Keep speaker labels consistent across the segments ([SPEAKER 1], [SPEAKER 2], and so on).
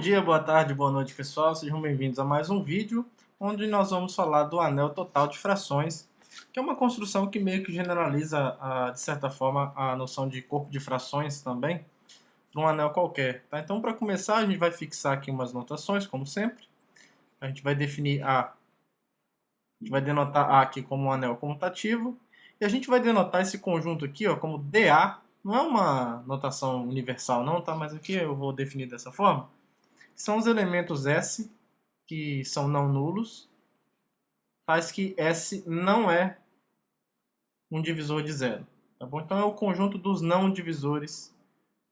[SPEAKER 1] dia, boa tarde, boa noite, pessoal. Sejam bem-vindos a mais um vídeo onde nós vamos falar do anel total de frações, que é uma construção que meio que generaliza, de certa forma, a noção de corpo de frações também para um anel qualquer. Tá? Então, para começar, a gente vai fixar aqui umas notações, como sempre. A gente vai definir A, a gente vai denotar A aqui como um anel comutativo, e a gente vai denotar esse conjunto aqui ó, como DA. Não é uma notação universal não, tá? Mas aqui eu vou definir dessa forma. São os elementos S, que são não nulos, tais que S não é um divisor de zero. Tá bom? Então é o conjunto dos não divisores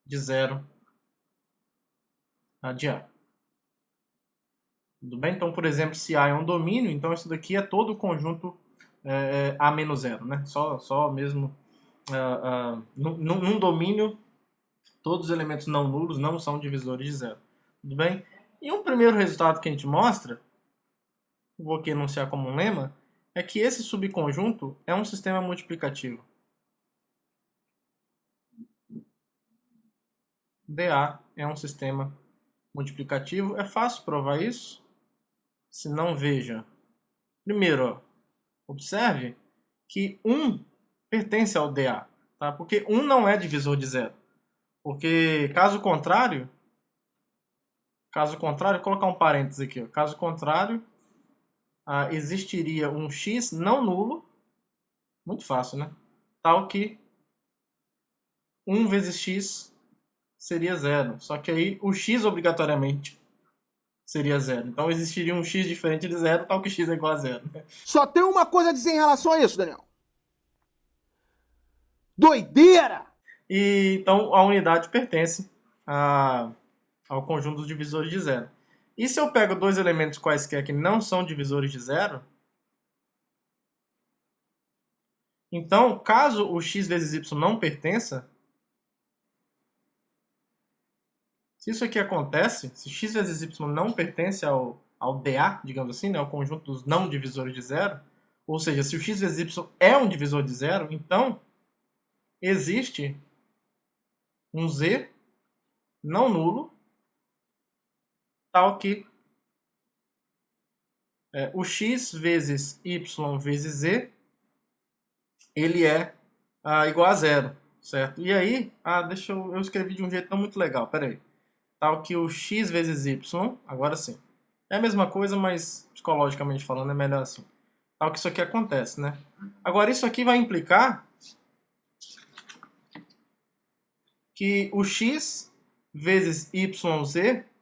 [SPEAKER 1] de zero de A. Tudo bem? Então, por exemplo, se A é um domínio, então isso daqui é todo o conjunto A menos zero. Né? Só mesmo num domínio, todos os elementos não nulos não são divisores de zero. Tudo bem? E um primeiro resultado que a gente mostra, vou aqui enunciar como um lema, é que esse subconjunto é um sistema multiplicativo. DA é um sistema multiplicativo. É fácil provar isso. Se não, veja. Primeiro, ó, observe que 1 pertence ao DA, tá? Porque 1 não é divisor de zero. Porque caso contrário, vou colocar um parênteses aqui, ó. Caso contrário, existiria um x não nulo, muito fácil, né? Tal que 1 vezes x seria zero. Só que aí o x obrigatoriamente seria zero. Então existiria um x diferente de zero, tal que x é igual a zero.
[SPEAKER 2] Só tem uma coisa a dizer em relação a isso, Daniel. Doideira!
[SPEAKER 1] E então a unidade pertence ao conjunto dos divisores de zero. E se eu pego dois elementos quaisquer que não são divisores de zero, então caso o x vezes y não pertença, se isso aqui acontece, se x vezes y não pertence ao DA, digamos assim, né, ao conjunto dos não divisores de zero, ou seja, se o x vezes y é um divisor de zero, então existe um z não nulo, tal que o x vezes y vezes z, ele é igual a zero, certo? E aí, eu escrevi de um jeito não muito legal, peraí. Tal que o x vezes y, agora sim. É a mesma coisa, mas psicologicamente falando é melhor assim. Tal que isso aqui acontece, né? Agora isso aqui vai implicar que o x vezes yz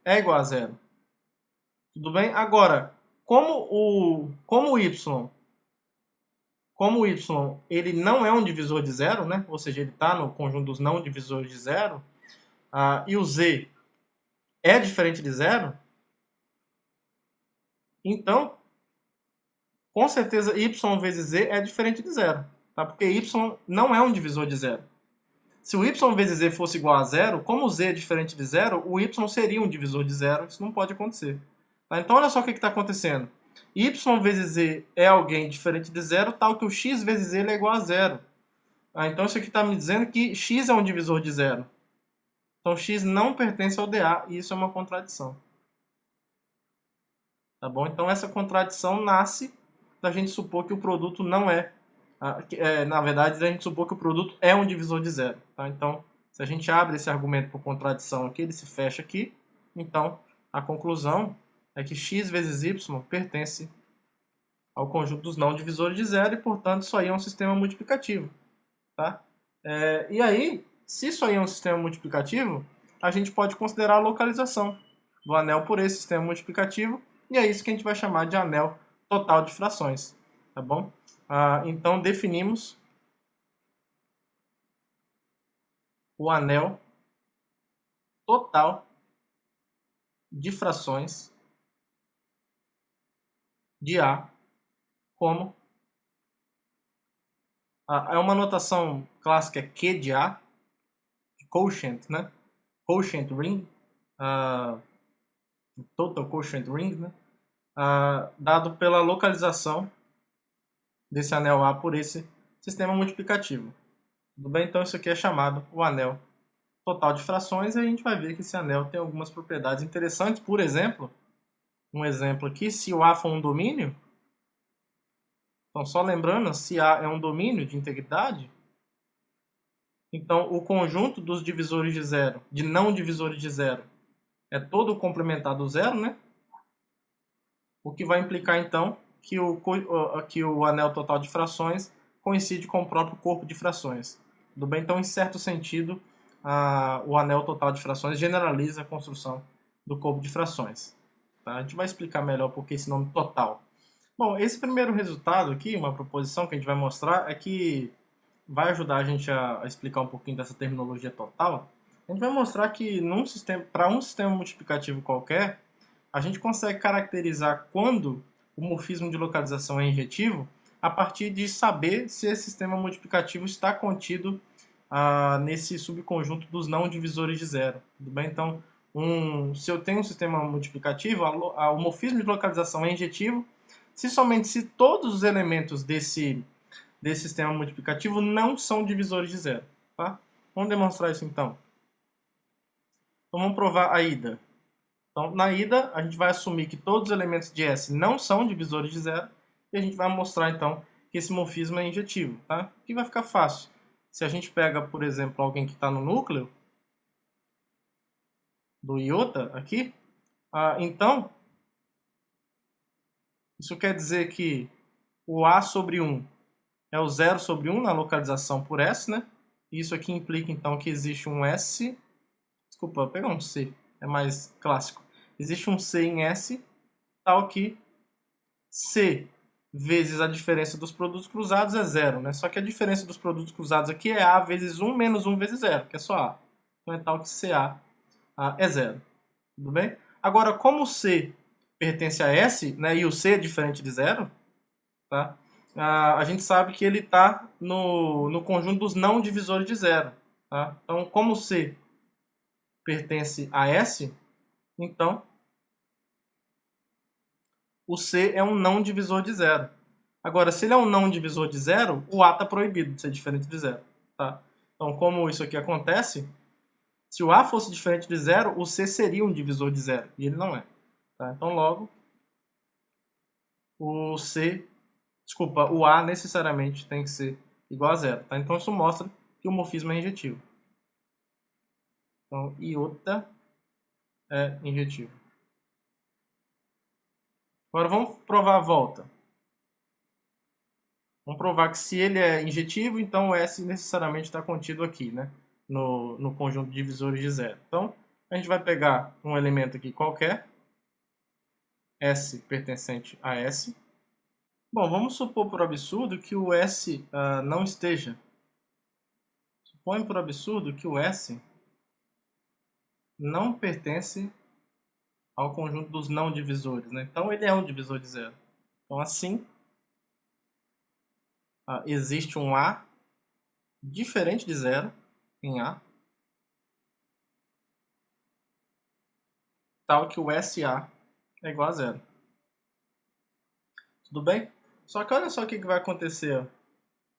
[SPEAKER 1] é igual a zero. Tudo bem? Agora, como o y ele não é um divisor de zero, né? Ou seja, ele está no conjunto dos não divisores de zero, e o z é diferente de zero, então, com certeza, y vezes z é diferente de zero, tá? Porque y não é um divisor de zero. Se o y vezes z fosse igual a zero, como o z é diferente de zero, o y seria um divisor de zero, isso não pode acontecer. Tá? Então, olha só o que está acontecendo. Y vezes z é alguém diferente de zero, tal que o x vezes ele é igual a zero. Então, isso aqui está me dizendo que x é um divisor de zero. Então, x não pertence ao DA, e isso é uma contradição. Tá bom? Então, essa contradição nasce da gente supor que o produto não na verdade, da gente supor que o produto é um divisor de zero. Tá? Então, se a gente abre esse argumento por contradição aqui, ele se fecha aqui. Então, a conclusão é que x vezes y pertence ao conjunto dos não divisores de zero e, portanto, isso aí é um sistema multiplicativo. Tá? E aí, se isso aí é um sistema multiplicativo, a gente pode considerar a localização do anel por esse sistema multiplicativo, e é isso que a gente vai chamar de anel total de frações. Tá bom? Então, definimos o anel total de frações de A como é uma notação clássica Q de A, de quotient, né? Quotient ring, total quotient ring, né? Dado pela localização desse anel A por esse sistema multiplicativo. Tudo bem? Então isso aqui é chamado o anel total de frações e a gente vai ver que esse anel tem algumas propriedades interessantes. Por exemplo, um exemplo aqui, se o A for um domínio, então só lembrando, se A é um domínio de integridade, então o conjunto dos divisores de zero, de não divisores de zero, é todo complementar do zero, né? O que vai implicar então que o anel total de frações coincide com o próprio corpo de frações. Tudo bem? Então, em certo sentido, o anel total de frações generaliza a construção do corpo de frações. Tá? A gente vai explicar melhor por que esse nome total. Bom, esse primeiro resultado aqui, uma proposição que a gente vai mostrar, é que vai ajudar a gente a explicar um pouquinho dessa terminologia total. A gente vai mostrar que para um sistema multiplicativo qualquer, a gente consegue caracterizar quando o morfismo de localização é injetivo a partir de saber se esse sistema multiplicativo está contido nesse subconjunto dos não divisores de zero. Tudo bem? Então, se eu tenho um sistema multiplicativo, o morfismo de localização é injetivo se todos os elementos desse sistema multiplicativo não são divisores de zero. Tá? Vamos demonstrar isso então. Então vamos provar a ida. Então, na ida, a gente vai assumir que todos os elementos de S não são divisores de zero e a gente vai mostrar, então, que esse morfismo é injetivo. Tá? E vai ficar fácil. Se a gente pega, por exemplo, alguém que está no núcleo do iota aqui, então, isso quer dizer que o A sobre 1 é o 0 sobre 1 na localização por S, né? Isso aqui implica, então, que existe um S... Desculpa, vou pegar um C, é mais clássico. Existe um C em S, tal que C vezes a diferença dos produtos cruzados é 0, né? Só que a diferença dos produtos cruzados aqui é A vezes 1 menos 1 vezes 0, que é só A. Então é tal que CA é 0. Tudo bem? Agora, como o C pertence a S, né, e o C é diferente de 0, tá? A gente sabe que ele está no conjunto dos não divisores de 0. Tá? Então, como o C pertence a S, então o C é um não divisor de zero. Agora, se ele é um não divisor de zero, o A está proibido de ser diferente de zero. Tá? Então, como isso aqui acontece, se o A fosse diferente de zero, o C seria um divisor de zero, e ele não é. Tá? Então, logo, o A necessariamente tem que ser igual a zero. Tá? Então, isso mostra que o morfismo é injetivo. Então, iota é injetivo. Agora vamos provar a volta. Vamos provar que se ele é injetivo, então o S necessariamente está contido aqui, né? No conjunto de divisores de zero. Então, a gente vai pegar um elemento aqui qualquer, S pertencente a S. Bom, vamos supor por absurdo que o S não esteja. Supõe por absurdo que o S não pertence ao conjunto dos não divisores, né? Então, ele é um divisor de zero. Então, assim, existe um A diferente de zero em A, tal que o SA é igual a zero. Tudo bem? Só que olha só o que vai acontecer.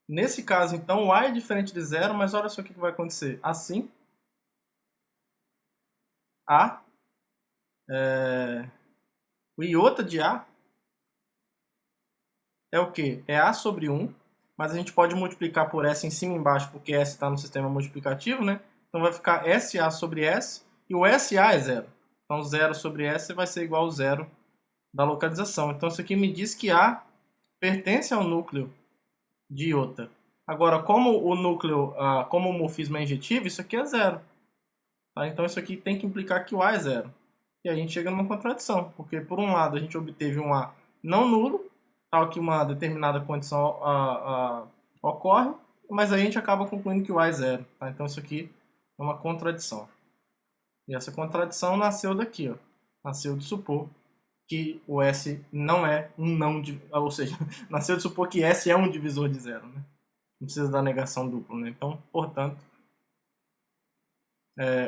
[SPEAKER 1] Nesse caso, então, o A é diferente de zero, mas olha só o que vai acontecer. Assim, o iota de A é o quê? É A sobre 1, mas a gente pode multiplicar por S em cima e embaixo, porque S está no sistema multiplicativo, né? Então vai ficar SA sobre S, e o SA é zero. Então 0 sobre S vai ser igual ao zero da localização. Então isso aqui me diz que A pertence ao núcleo de iota. Agora, como o núcleo, como o morfismo é injetivo, isso aqui é zero. Tá? Então isso aqui tem que implicar que o A é zero. E aí a gente chega numa contradição, porque por um lado a gente obteve um A não nulo, tal que uma determinada condição ocorre, mas aí a gente acaba concluindo que o A é zero. Tá? Então isso aqui é uma contradição. E essa contradição nasceu daqui, ó. Nasceu de supor que o S não é um não... Ou seja, nasceu de supor que S é um divisor de zero. Né? Não precisa da negação dupla. Né? Então, portanto,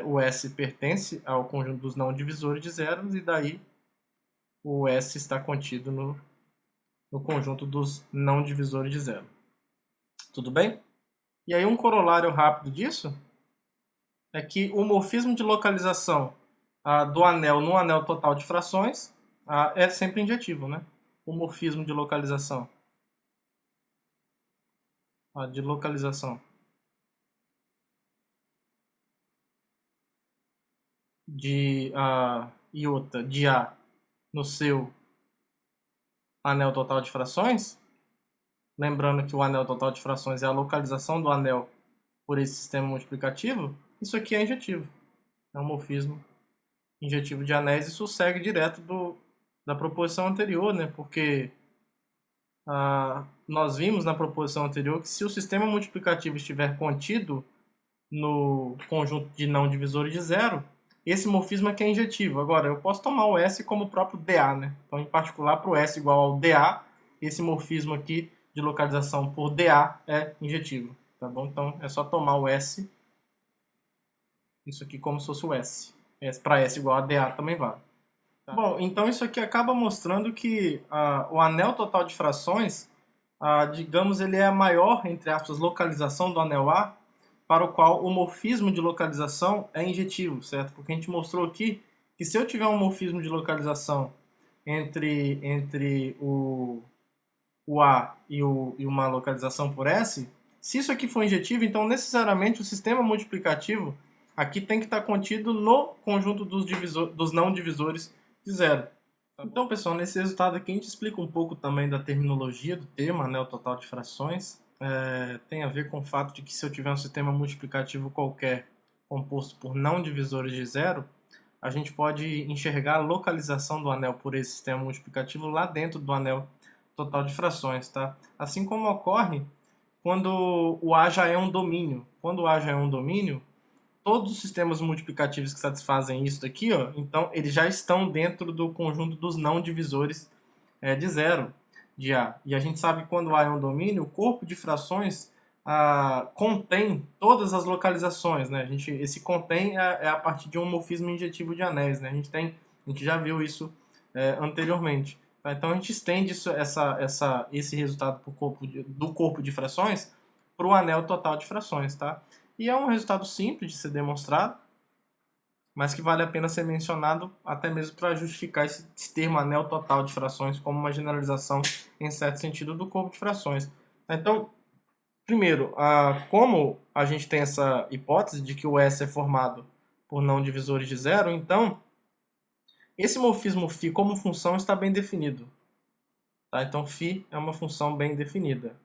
[SPEAKER 1] o S pertence ao conjunto dos não divisores de zeros e daí o S está contido no conjunto dos não divisores de zero. Tudo bem? E aí um corolário rápido disso é que o morfismo de localização do anel no anel total de frações é sempre injetivo, né? O morfismo de localização. De localização de iota de A no seu anel total de frações. Lembrando que o anel total de frações é a localização do anel por esse sistema multiplicativo. Isso aqui é injetivo. É um morfismo injetivo de anéis. Isso segue direto da proposição anterior, né? Porque nós vimos na proposição anterior que se o sistema multiplicativo estiver contido no conjunto de não divisores de zero, esse morfismo aqui é injetivo. Agora, eu posso tomar o S como o próprio dA, né? Então, em particular, para o S igual ao dA, esse morfismo aqui de localização por dA é injetivo, tá bom? Então, é só tomar o S, isso aqui como se fosse o S. Para S igual a dA também vale. Tá? Bom, então isso aqui acaba mostrando que o anel total de frações, digamos, ele é a maior, entre aspas, localização do anel A, para o qual o morfismo de localização é injetivo, certo? Porque a gente mostrou aqui que se eu tiver um morfismo de localização entre o A e uma localização por S, se isso aqui for injetivo, então necessariamente o sistema multiplicativo aqui tem que estar contido no conjunto dos não divisores de zero. Então, pessoal, nesse resultado aqui a gente explica um pouco também da terminologia do termo anel total de frações. Tem a ver com o fato de que se eu tiver um sistema multiplicativo qualquer composto por não divisores de zero, a gente pode enxergar a localização do anel por esse sistema multiplicativo lá dentro do anel total de frações, tá? Assim como ocorre quando o A já é um domínio. Quando o A já é um domínio, todos os sistemas multiplicativos que satisfazem isso daqui, ó, então eles já estão dentro do conjunto dos não divisores de zero de A. E a gente sabe que quando A é um domínio, o corpo de frações contém todas as localizações, né? Esse contém é a partir de um morfismo injetivo de anéis, né? A gente já viu isso anteriormente. Tá? Então a gente estende esse resultado do corpo de frações para o anel total de frações, tá? E é um resultado simples de ser demonstrado, mas que vale a pena ser mencionado até mesmo para justificar esse termo anel total de frações como uma generalização, em certo sentido, do corpo de frações. Então, primeiro, como a gente tem essa hipótese de que o S é formado por não divisores de zero, então, esse morfismo φ como função está bem definido. Tá? Então, φ é uma função bem definida.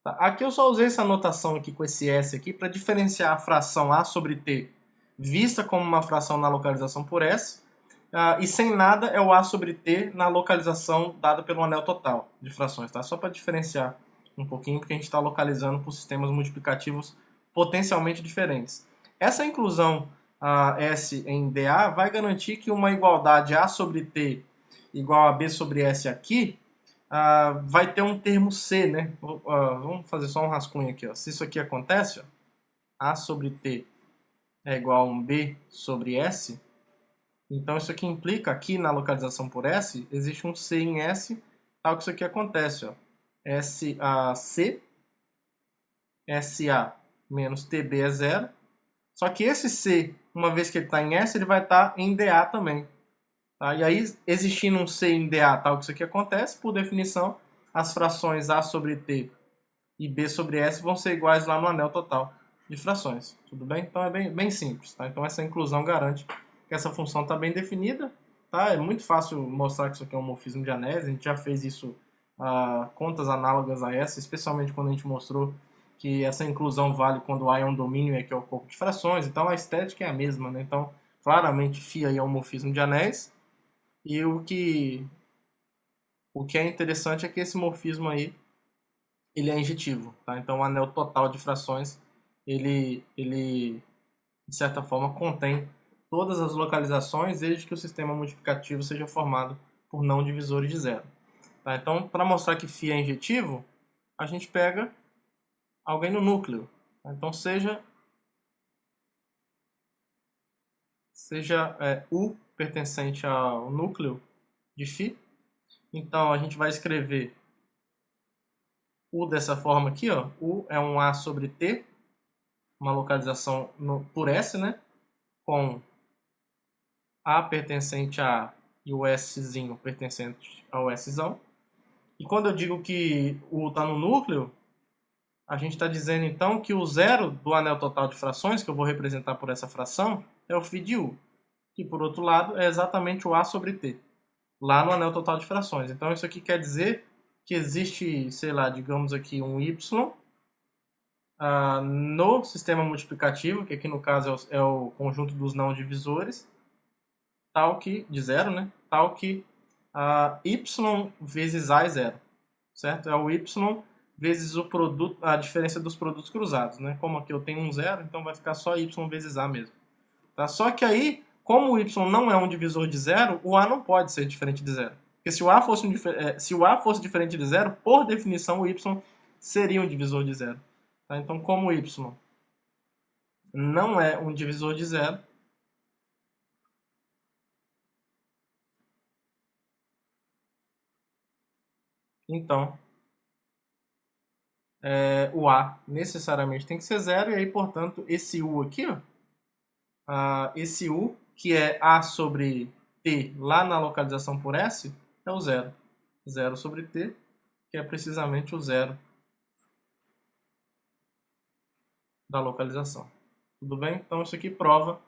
[SPEAKER 1] Tá? Aqui eu só usei essa notação aqui com esse S aqui para diferenciar a fração A sobre T vista como uma fração na localização por S, e sem nada é o A sobre T na localização dada pelo anel total de frações. Tá? Só para diferenciar um pouquinho, porque a gente está localizando por sistemas multiplicativos potencialmente diferentes. Essa inclusão S em dA vai garantir que uma igualdade A sobre T igual a B sobre S aqui vai ter um termo C, né? Vamos fazer só um rascunho aqui. Ó. Se isso aqui acontece, ó, A sobre T é igual a um B sobre S, então isso aqui implica aqui na localização por S, existe um C em S, tal que isso aqui acontece. Ó. C, SA menos TB é zero, só que esse C, uma vez que ele está em S, ele vai estar em dA também. Tá? E aí, existindo um C em dA tal que isso aqui acontece, por definição, as frações A sobre T e B sobre S vão ser iguais lá no anel total de frações. Tudo bem? Então é bem simples. Tá? Então essa inclusão garante que essa função está bem definida. Tá? É muito fácil mostrar que isso aqui é um morfismo de anéis. A gente já fez isso contas análogas a essa, especialmente quando a gente mostrou que essa inclusão vale quando A é um domínio e aqui é o corpo de frações. Então a estética é a mesma. Né? Então, claramente, φ aí é um morfismo de anéis. E o que é interessante é que esse morfismo aí ele é injetivo. Tá? Então o anel total de frações ele de certa forma contém todas as localizações desde que o sistema multiplicativo seja formado por não divisores de zero. Tá? Então, para mostrar que φ é injetivo, a gente pega alguém no núcleo. Tá? Então, seja U pertencente ao núcleo de φ. Então, a gente vai escrever U dessa forma aqui. Ó. U é um A sobre T. uma localização por S, né? Com A pertencente a e o Szinho pertencente ao Szão. E quando eu digo que o U está no núcleo, a gente está dizendo então que o zero do anel total de frações, que eu vou representar por essa fração, é o φ de U. Que por outro lado é exatamente o A sobre T, lá no anel total de frações. Então isso aqui quer dizer que existe, sei lá, digamos aqui um Y no sistema multiplicativo, que aqui no caso é o conjunto dos não divisores, tal que, de zero, né? Tal que y vezes a é zero, certo? É o y vezes o produto, a diferença dos produtos cruzados, né? Como aqui eu tenho um zero, então vai ficar só y vezes a mesmo. Tá? Só que aí, como o y não é um divisor de zero, o a não pode ser diferente de zero. Porque se o a fosse diferente de zero, por definição o y seria um divisor de zero. Tá? Então, como o y não é um divisor de zero, então o A necessariamente tem que ser zero, e aí, portanto, esse U aqui, ó, esse U, que é A sobre T lá na localização por S, é o zero. Zero sobre T, que é precisamente o zero da localização. Tudo bem? Então isso aqui prova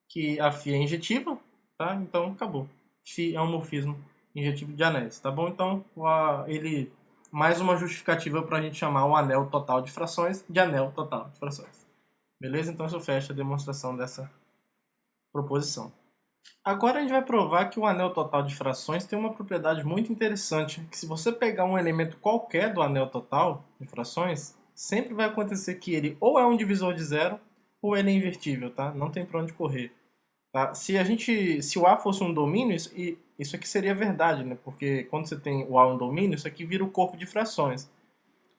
[SPEAKER 1] que a φ é injetiva, tá? Então acabou. Φ é um morfismo injetivo de anéis, tá bom? Então ele mais uma justificativa para a gente chamar o anel total de frações de anel total de frações. Beleza? Então isso fecha a demonstração dessa proposição. Agora a gente vai provar que o anel total de frações tem uma propriedade muito interessante, que se você pegar um elemento qualquer do anel total de frações, sempre vai acontecer que ele ou é um divisor de zero, ou ele é invertível, tá? Não tem para onde correr. Tá? Se o A fosse um domínio, isso aqui seria verdade, né? Porque quando você tem o A um domínio, isso aqui vira o corpo de frações.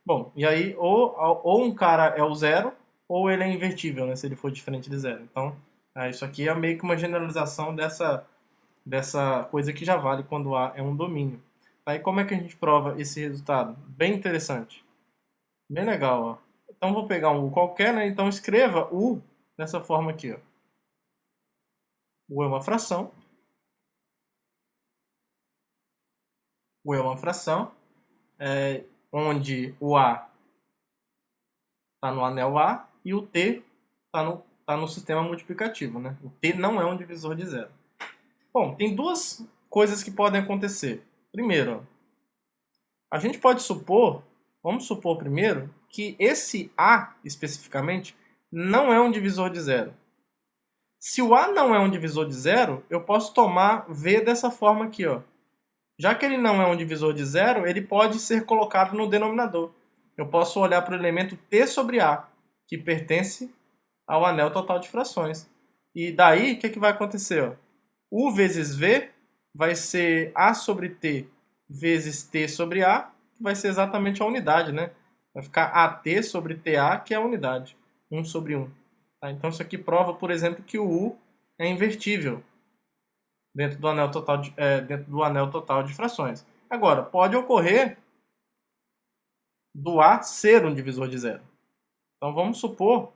[SPEAKER 1] Bom, e aí ou um cara é o zero, ou ele é invertível, né? Se ele for diferente de zero. Então, isso aqui é meio que uma generalização dessa coisa que já vale quando A é um domínio. Aí como é que a gente prova esse resultado? Bem interessante. Bem legal, ó. Então vou pegar um U qualquer, né? Então escreva U dessa forma aqui, ó. U é uma fração. U é uma fração, onde o A está no anel A e o T está no sistema multiplicativo, né? O T não é um divisor de zero. Bom, tem duas coisas que podem acontecer. Primeiro, a gente pode supor, vamos supor primeiro, que esse A, especificamente, não é um divisor de zero. Se o A não é um divisor de zero, eu posso tomar V dessa forma aqui, ó. Já que ele não é um divisor de zero, ele pode ser colocado no denominador. Eu posso olhar para o elemento T sobre A, que pertence ao anel total de frações. E daí, o que vai acontecer? Ó? U vezes V vai ser A sobre T vezes T sobre A, que vai ser exatamente a unidade, né? Vai ficar AT sobre TA, que é a unidade. 1 sobre 1. Tá? Então isso aqui prova, por exemplo, que o U é invertível dentro do anel total de frações. Agora, pode ocorrer do A ser um divisor de zero. Então vamos supor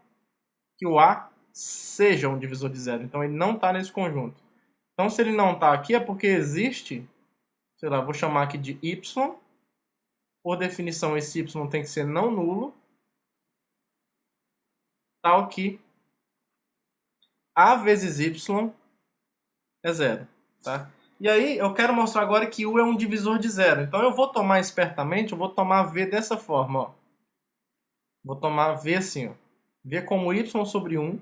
[SPEAKER 1] que o A seja um divisor de zero. Então ele não está nesse conjunto. Então se ele não está aqui é porque existe, sei lá, vou chamar aqui de Y. Por definição, esse Y tem que ser não nulo, tal que A vezes Y é zero. Tá? E aí eu quero mostrar agora que U é um divisor de zero. Então eu vou tomar espertamente, eu vou tomar V dessa forma. Ó. Vou tomar V assim, ó. V como Y sobre 1,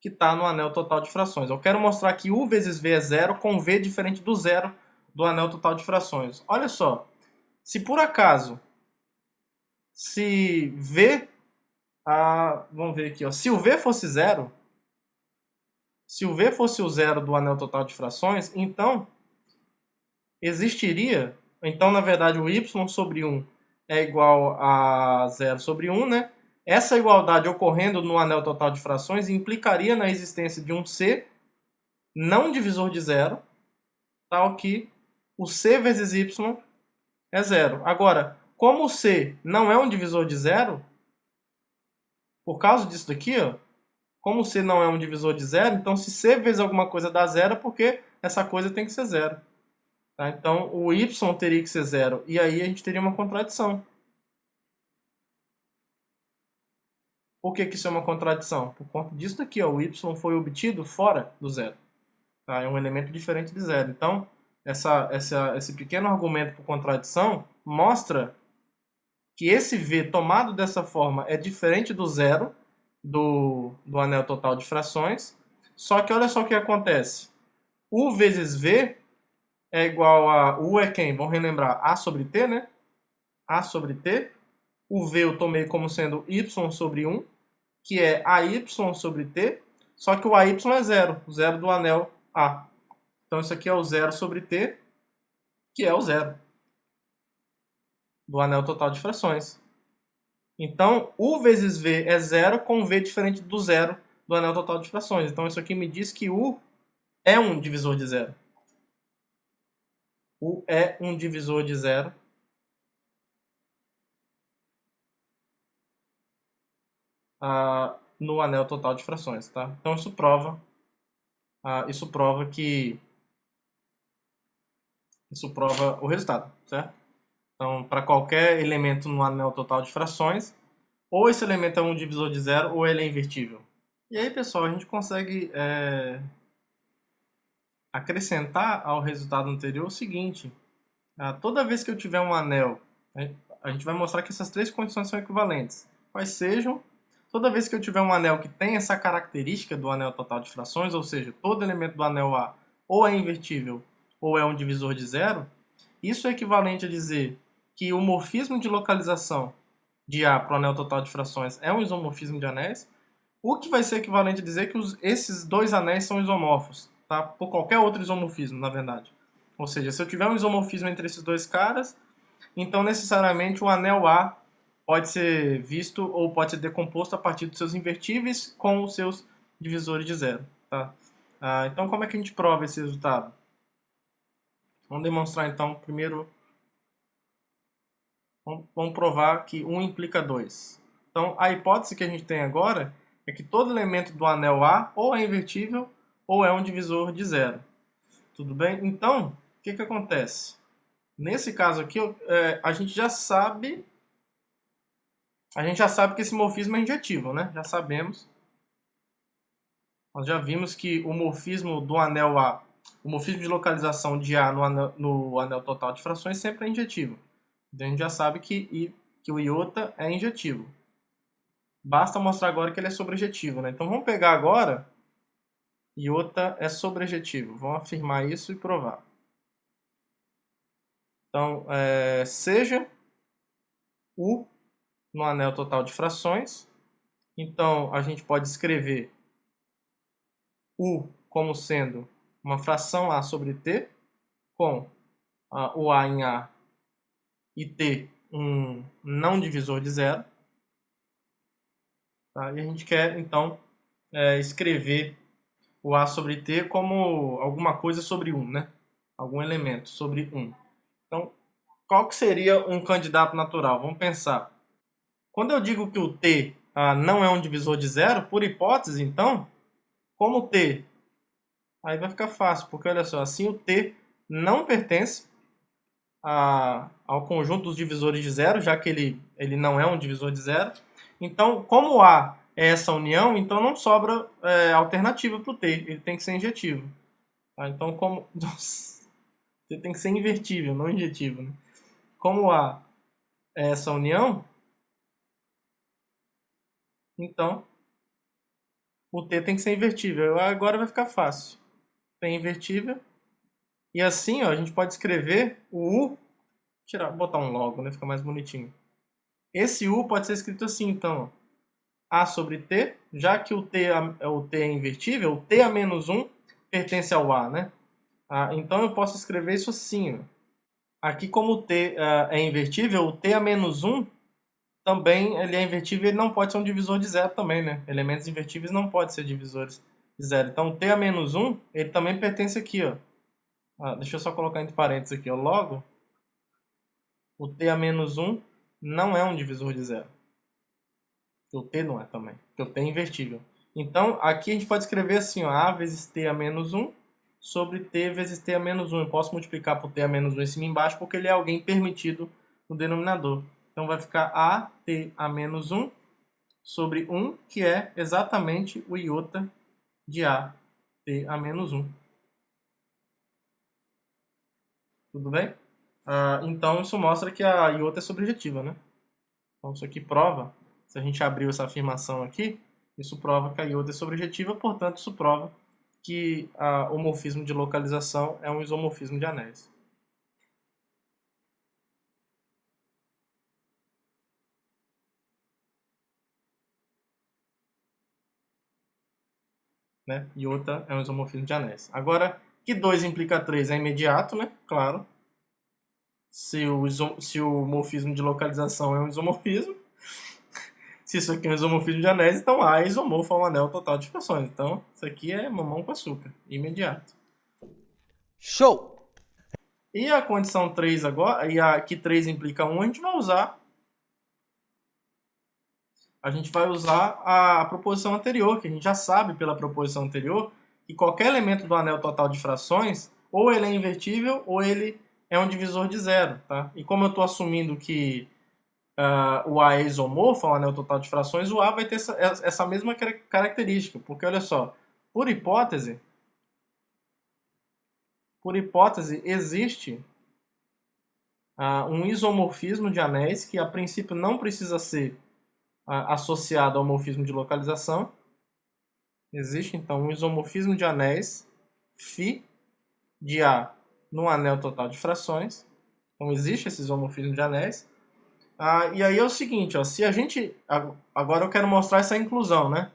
[SPEAKER 1] que está no anel total de frações. Eu quero mostrar que U vezes V é zero, com V diferente do zero do anel total de frações. Olha só, se por acaso, se V, vamos ver aqui, ó, se o V fosse zero, se o V fosse o zero do anel total de frações, então existiria, então na verdade o Y sobre 1 é igual a 0 sobre 1, né? Essa igualdade ocorrendo no anel total de frações implicaria na existência de um C não divisor de zero, tal que o C vezes Y é zero. Agora, como o C não é um divisor de zero, Por causa disso daqui, ó, como C não é um divisor de zero, então se C vezes alguma coisa dá zero, é porque essa coisa tem que ser zero. Tá? Então o Y teria que ser zero, e aí a gente teria uma contradição. Por que que isso é uma contradição? Por conta disso daqui, ó, o Y foi obtido fora do zero. Tá? É um elemento diferente de zero. Então, esse pequeno argumento por contradição mostra que esse V tomado dessa forma é diferente do zero do anel total de frações. Só que olha só o que acontece. U vezes V é igual a... U é quem? Vamos relembrar. A sobre T, né? A sobre T. O V eu tomei como sendo Y sobre 1, que é AY sobre T. Só que o AY é zero. O zero do anel A. Então isso aqui é o zero sobre T, que é o zero do anel total de frações. Então, U vezes V é zero com V diferente do zero do anel total de frações. Então, isso aqui me diz que U é um divisor de zero. U é um divisor de zero. No anel total de frações. Tá? Então, isso prova que... Isso prova o resultado, certo? Então, para qualquer elemento no anel total de frações, ou esse elemento é um divisor de zero, ou ele é invertível. E aí, pessoal, a gente consegue acrescentar ao resultado anterior o seguinte. Toda vez que eu tiver um anel, a gente vai mostrar que essas três condições são equivalentes. Quais sejam, toda vez que eu tiver um anel que tem essa característica do anel total de frações, ou seja, todo elemento do anel A ou é invertível ou é um divisor de zero, isso é equivalente a dizer que o morfismo de localização de A para o anel total de frações é um isomorfismo de anéis, o que vai ser equivalente a dizer que esses dois anéis são isomorfos, tá? Por qualquer outro isomorfismo, na verdade. Ou seja, se eu tiver um isomorfismo entre esses dois caras, então necessariamente o anel A pode ser visto ou pode ser decomposto a partir dos seus invertíveis com os seus divisores de zero. Tá? Então como é que a gente prova esse resultado? Vamos demonstrar então primeiro. Vamos provar que 1 implica 2. Então a hipótese que a gente tem agora é que todo elemento do anel A ou é invertível ou é um divisor de zero. Tudo bem? Então, o que acontece? Nesse caso aqui, a gente já sabe que esse morfismo é injetivo, né? Já sabemos. Nós já vimos que o morfismo do anel A, o morfismo de localização de A no anel total de frações sempre é injetivo. Então a gente já sabe que o iota é injetivo. Basta mostrar agora que ele é sobrejetivo, né? Então vamos pegar agora, iota é sobrejetivo. Vamos afirmar isso e provar. Então, seja U no anel total de frações. Então, a gente pode escrever U como sendo uma fração A sobre T, com o A em A e T um não divisor de zero. Tá? E a gente quer, então, escrever o A sobre T como alguma coisa sobre 1, né? Algum elemento sobre 1. Então, qual que seria um candidato natural? Vamos pensar. Quando eu digo que o T não é um divisor de zero, por hipótese, então, como o T, aí vai ficar fácil, porque olha só, assim o T não pertence ao conjunto dos divisores de zero, já que ele não é um divisor de zero. Então, como A é essa união, então não sobra alternativa para o T, ele tem que ser injetivo. Tá? Então, como... Nossa, ele tem que ser invertível, não injetivo. Né? Como A é essa união, então o T tem que ser invertível. Agora vai ficar fácil. T é invertível. E assim, ó, a gente pode escrever o U, botar um logo, né? Fica mais bonitinho. Esse U pode ser escrito assim, então. A sobre T, já que o T é invertível, o T a menos 1 pertence ao A, né? Então eu posso escrever isso assim. Ó. Aqui, como o T é invertível, o T a menos 1 também ele é invertível e ele não pode ser um divisor de zero também, né? Elementos invertíveis não podem ser divisores de zero. Então, o T a menos 1, ele também pertence aqui, ó. Deixa eu só colocar entre parênteses aqui, ó. Logo, o T a menos 1 não é um divisor de zero. Porque o T não é também, porque o T é invertível. Então, aqui a gente pode escrever assim, ó, A vezes T a menos 1 sobre T vezes T a menos 1. Eu posso multiplicar por T a menos 1 em cima e embaixo, porque ele é alguém permitido no denominador. Então, vai ficar AT a menos 1 sobre 1, que é exatamente o iota de AT a menos 1. Tudo bem? Então, isso mostra que a iota é sobrejetiva, né? Então, isso aqui prova, se a gente abriu essa afirmação aqui, isso prova que a iota é sobrejetiva, portanto, isso prova que o homorfismo de localização é um isomorfismo de anéis. Né? Iota é um isomorfismo de anéis. Agora, que 2 implica 3 é imediato, né? Claro. Se o morfismo de localização é um isomorfismo, se isso aqui é um isomorfismo de anéis, então A é isomorfo a um anel total de frações. Então, isso aqui é mamão com açúcar, imediato.
[SPEAKER 2] Show!
[SPEAKER 1] E a condição 3 agora, e a que 3 implica 1, a gente vai usar a proposição anterior, que a gente já sabe pela proposição anterior que qualquer elemento do anel total de frações, ou ele é invertível, ou ele é um divisor de zero. Tá? E como eu estou assumindo que o A é isomorfo, um anel total de frações, o A vai ter essa mesma característica. Porque, olha só, por hipótese, existe um isomorfismo de anéis que, a princípio, não precisa ser associado ao morfismo de localização. Existe, então, um isomorfismo de anéis φ de A no anel total de frações. Então, existe esse isomorfismo de anéis. E aí é o seguinte, ó, se a gente... Agora eu quero mostrar essa inclusão, né?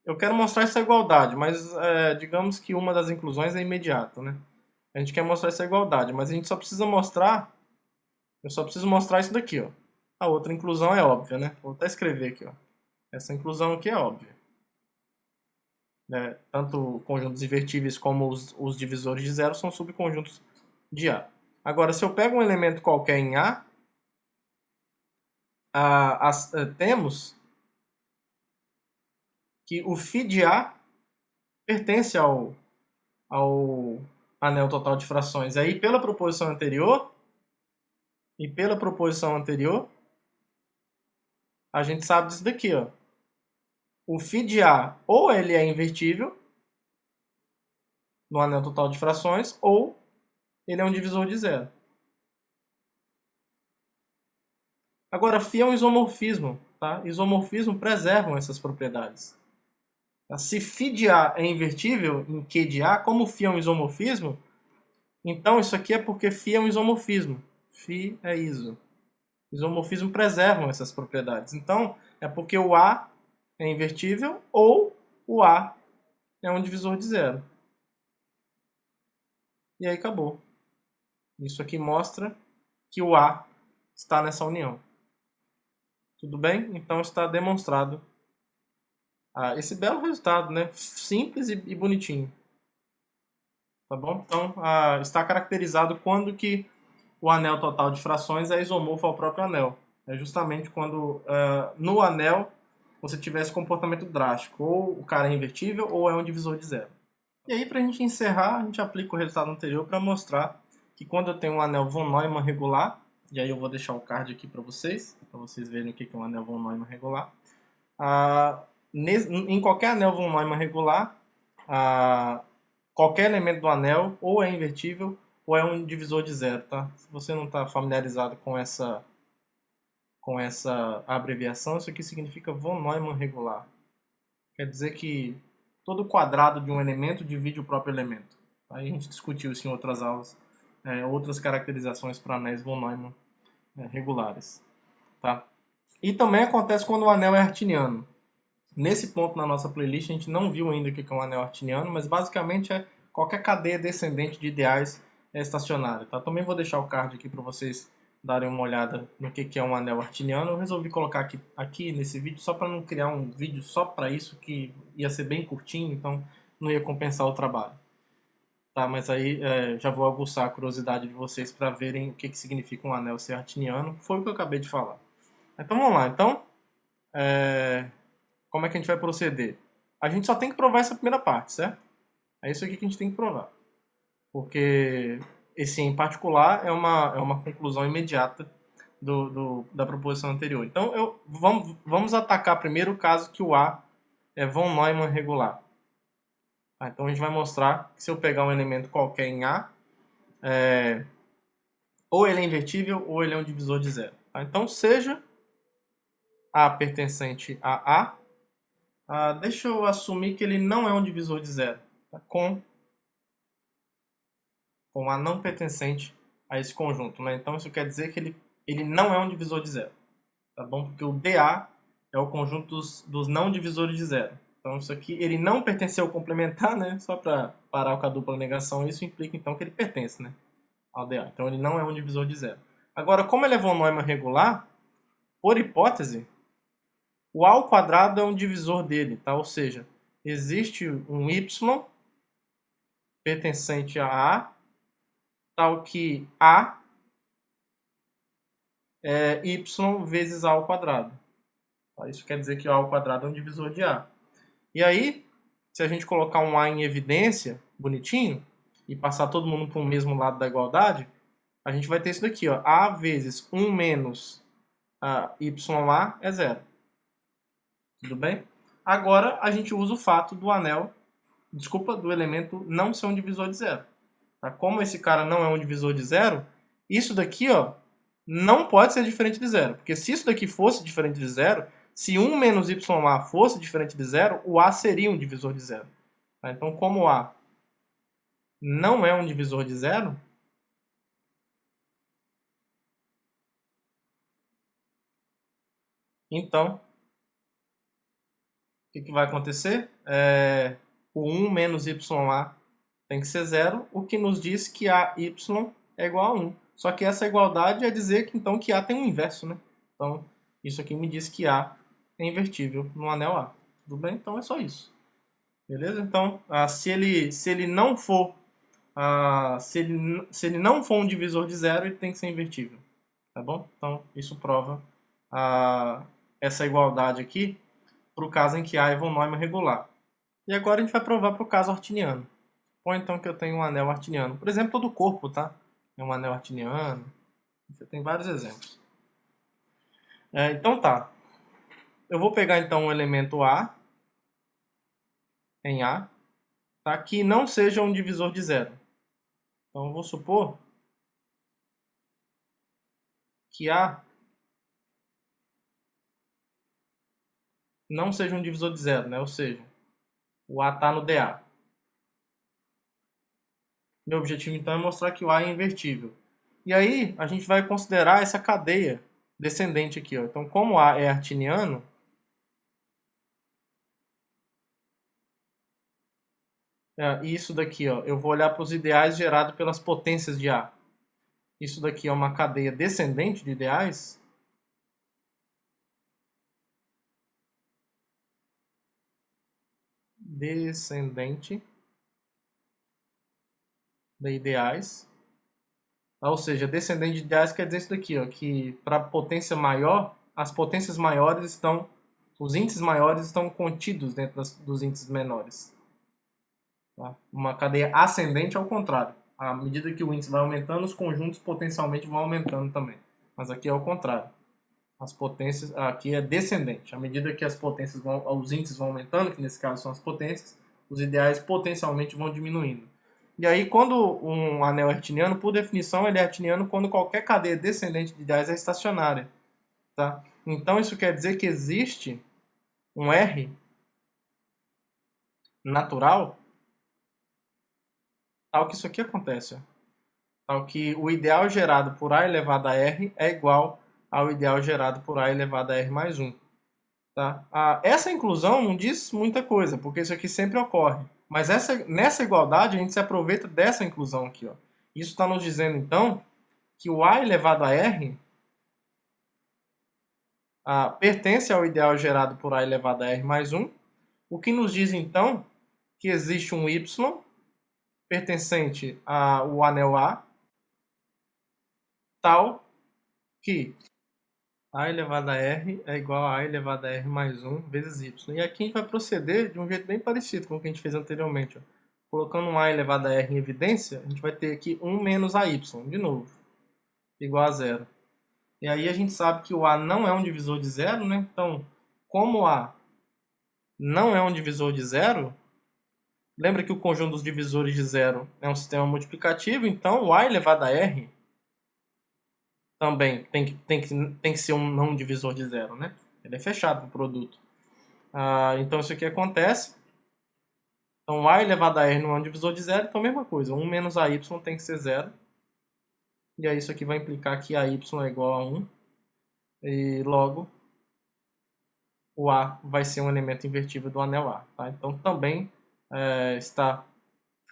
[SPEAKER 1] Eu quero mostrar essa igualdade, mas digamos que uma das inclusões é imediata, né? A gente quer mostrar essa igualdade, mas a gente só precisa mostrar... Eu só preciso mostrar isso daqui, ó. A outra inclusão é óbvia, né? Vou até escrever aqui, ó. Essa inclusão aqui é óbvia. Né? Tanto conjuntos invertíveis como os divisores de zero são subconjuntos de A. Agora, se eu pego um elemento qualquer em A, temos que o φ de A pertence ao anel total de frações. Aí, pela proposição anterior, a gente sabe disso daqui, ó. O φ de A ou ele é invertível no anel total de frações, ou ele é um divisor de zero. Agora, φ é um isomorfismo. Tá? Isomorfismo preservam essas propriedades. Se φ de A é invertível em Q de A, como φ é um isomorfismo, então isso aqui é porque φ é um isomorfismo. φ é iso. Isomorfismo preservam essas propriedades. Então, é porque o A é invertível ou o A é um divisor de zero. E aí acabou. Isso aqui mostra que o A está nessa união. Tudo bem? Então está demonstrado esse belo resultado, né? Simples e bonitinho. Tá bom? Então está caracterizado quando que o anel total de frações é isomorfo ao próprio anel. É justamente quando no anel você tiver esse comportamento drástico. Ou o cara é invertível ou é um divisor de zero. E aí, para a gente encerrar, a gente aplica o resultado anterior para mostrar que quando eu tenho um anel von Neumann regular, e aí eu vou deixar o card aqui para vocês verem o que é um anel von Neumann regular. Em qualquer anel von Neumann regular, qualquer elemento do anel ou é invertível ou é um divisor de zero. Tá? Se você não está familiarizado com essa abreviação, isso aqui significa von Neumann regular. Quer dizer que todo quadrado de um elemento divide o próprio elemento. Aí a gente discutiu isso em outras aulas, outras caracterizações para anéis von Neumann regulares. Tá? E também acontece quando o anel é artiniano. Nesse ponto na nossa playlist a gente não viu ainda o que é um anel artiniano, mas basicamente é qualquer cadeia descendente de ideais estacionária. Tá? Também vou deixar o card aqui para vocês darem uma olhada no que é um anel artiniano. Eu resolvi colocar aqui nesse vídeo só para não criar um vídeo só para isso, que ia ser bem curtinho, então não ia compensar o trabalho. Tá, mas aí já vou aguçar a curiosidade de vocês para verem o que significa um anel ser artiniano. Foi o que eu acabei de falar. Então vamos lá. Então, como é que a gente vai proceder? A gente só tem que provar essa primeira parte, certo? É isso aqui que a gente tem que provar. Porque esse em particular é uma conclusão imediata da proposição anterior. Então, vamos atacar primeiro o caso que o A é von Neumann regular. Tá? Então, a gente vai mostrar que se eu pegar um elemento qualquer em A, ou ele é invertível ou ele é um divisor de zero. Tá? Então, seja A pertencente a A, deixa eu assumir que ele não é um divisor de zero, tá? com A não pertencente a esse conjunto. Né? Então, isso quer dizer que ele não é um divisor de zero. Tá bom? Porque o DA é o conjunto dos não divisores de zero. Então, isso aqui, ele não pertenceu ao complementar, né? Só para parar com a dupla negação, isso implica, então, que ele pertence, né? Ao DA. Então, ele não é um divisor de zero. Agora, como ele é von Neumann regular, por hipótese, o A ao quadrado é um divisor dele, tá? Ou seja, existe um Y pertencente a A, tal que A é Y vezes A ao quadrado. Isso quer dizer que A ao quadrado é um divisor de A. E aí, se a gente colocar um A em evidência, bonitinho, e passar todo mundo para o mesmo lado da igualdade, a gente vai ter isso daqui, ó. A vezes 1 menos YA é zero. Tudo bem? Agora, a gente usa o fato do do elemento não ser um divisor de zero. Tá? Como esse cara não é um divisor de zero, isso daqui, ó, não pode ser diferente de zero. Porque se isso daqui fosse diferente de zero, se 1 menos YA fosse diferente de zero, o A seria um divisor de zero. Tá? Então, como o A não é um divisor de zero, então, o que vai acontecer? O 1 menos YA tem que ser zero, o que nos diz que AY é igual a 1. Só que essa igualdade é dizer que, então, que A tem um inverso, né? Então, isso aqui me diz que A é invertível no anel A. Tudo bem? Então, é só isso. Beleza? Então, se ele não for se ele não for um divisor de zero, ele tem que ser invertível. Tá bom? Então, isso prova essa igualdade aqui para o caso em que A é von Neumann regular. E agora a gente vai provar para o caso artiniano. Ou então que eu tenho um anel artiniano. Por exemplo, todo o corpo, tá? É um anel artiniano. Você tem vários exemplos. Então tá. Eu vou pegar então um elemento A em A, tá? Que não seja um divisor de zero. Então eu vou supor que A não seja um divisor de zero, né? Ou seja, o A está no DA. Meu objetivo então é mostrar que o A é invertível. E aí a gente vai considerar essa cadeia descendente aqui, ó. Então, como A é artiniano, isso daqui, ó, eu vou olhar para os ideais gerados pelas potências de A. Isso daqui é uma cadeia descendente de ideais. Descendente de ideais. Ou seja, descendente de ideais quer dizer isso daqui, ó, que para potência maior, as potências maiores estão, os índices maiores estão contidos dentro dos índices menores. Tá? Uma cadeia ascendente ao contrário. À medida que o índice vai aumentando, os conjuntos potencialmente vão aumentando também. Mas aqui é o contrário. As potências, aqui é descendente. À medida que os índices vão aumentando, que nesse caso são as potências, os ideais potencialmente vão diminuindo. E aí, quando um anel é artiniano, por definição, ele é artiniano quando qualquer cadeia descendente de ideais é estacionária. Tá? Então, isso quer dizer que existe um R natural tal que isso aqui acontece. Ó. Tal que o ideal gerado por A elevado a R é igual ao ideal gerado por A elevado a R mais 1. Tá? Essa inclusão não diz muita coisa, porque isso aqui sempre ocorre. Mas nessa igualdade, a gente se aproveita dessa inclusão aqui. Ó. Isso está nos dizendo, então, que o A elevado a R pertence ao ideal gerado por A elevado a R mais 1, o que nos diz, então, que existe um Y pertencente ao anel A, tal que A elevado a R é igual a elevado a R mais 1 vezes Y. E aqui a gente vai proceder de um jeito bem parecido com o que a gente fez anteriormente. Ó. Colocando um A elevado a R em evidência, a gente vai ter aqui 1 menos AY, de novo, igual a zero. E aí a gente sabe que o A não é um divisor de zero, né? Então, como o A não é um divisor de zero, lembra que o conjunto dos divisores de zero é um sistema multiplicativo, então o A elevado a R também tem que ser um não divisor de zero, né? Ele é fechado para o produto. Então isso aqui acontece. Então A elevado a R não é um divisor de zero, então a mesma coisa. 1 menos AY tem que ser zero. E aí isso aqui vai implicar que AY é igual a 1. E logo o A vai ser um elemento invertível do anel A. Tá? Então também está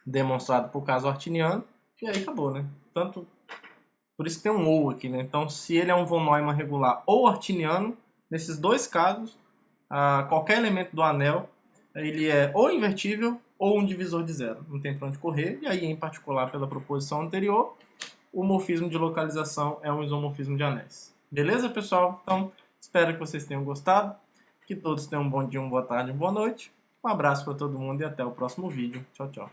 [SPEAKER 1] demonstrado por caso artiniano. E aí acabou, né? Por isso que tem um ou aqui, né? Então, se ele é um von Neumann regular ou artiniano, nesses dois casos, qualquer elemento do anel, ele é ou invertível ou um divisor de zero. Não tem para onde correr. E aí, em particular, pela proposição anterior, o morfismo de localização é um isomorfismo de anéis. Beleza, pessoal? Então, espero que vocês tenham gostado. Que todos tenham um bom dia, uma boa tarde, uma boa noite. Um abraço para todo mundo e até o próximo vídeo. Tchau, tchau.